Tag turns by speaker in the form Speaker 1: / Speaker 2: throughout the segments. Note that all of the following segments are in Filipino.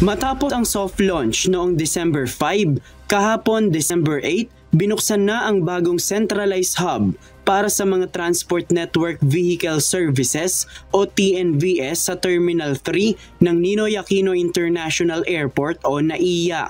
Speaker 1: Matapos ang soft launch noong December 5, kahapon December 8, binuksan na ang bagong centralized hub para sa mga Transport Network Vehicle Services o TNVS sa Terminal 3 ng Ninoy Aquino International Airport o NAIA.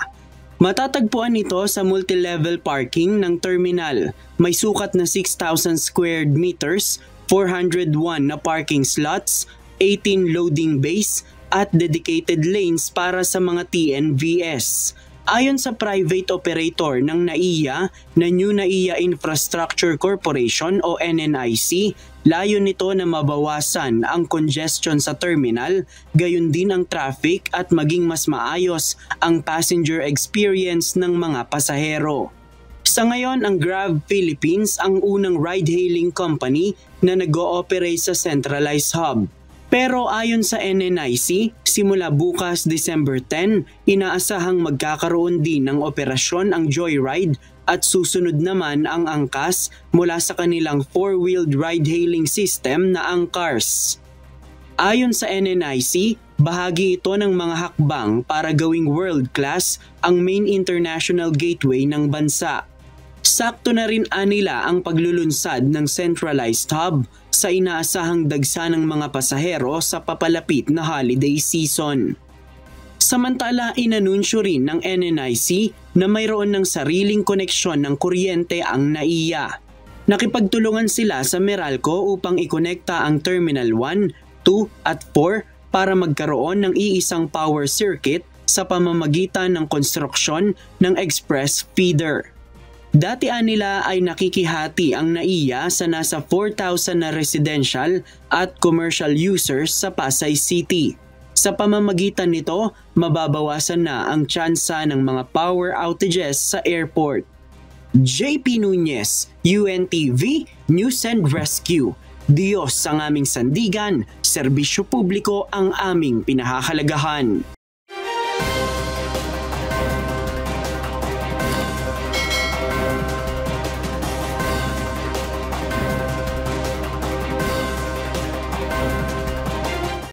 Speaker 1: Matatagpuan ito sa multi-level parking ng terminal. May sukat na 6,000 square meters, 401 na parking slots, 18 loading bays, at dedicated lanes para sa mga TNVS. Ayon sa private operator ng NAIA na New NAIA Infrastructure Corporation o NNIC, layon nito na mabawasan ang congestion sa terminal, gayon din ang traffic at maging mas maayos ang passenger experience ng mga pasahero. Sa ngayon, ang Grab Philippines ang unang ride-hailing company na nag-ooperate sa centralized hub. Pero ayon sa NNIC, simula bukas December 10, inaasahang magkakaroon din ng operasyon ang Joyride at susunod naman ang angkas mula sa kanilang four-wheeled ride-hailing system na Angcars. Ayon sa NNIC, bahagi ito ng mga hakbang para gawing world-class ang main international gateway ng bansa. Sakto na rin anila ang paglulunsad ng centralized hub sa inaasahang dagsa ng mga pasahero sa papalapit na holiday season. Samantala, inanunsyo rin ng NNIC na mayroon ng sariling koneksyon ng kuryente ang NAIA. Nakipagtulungan sila sa Meralco upang ikonekta ang Terminal 1, 2 at 4 para magkaroon ng iisang power circuit sa pamamagitan ng konstruksyon ng express feeder. Dati nila ay nakikihati ang NAIA sa nasa 4,000 na residential at commercial users sa Pasay City. Sa pamamagitan nito, mababawasan na ang tsansa ng mga power outages sa airport. JP Nunez, UNTV, News and Rescue. Diyos ang aming sandigan, serbisyo publiko ang aming pinahahalagahan.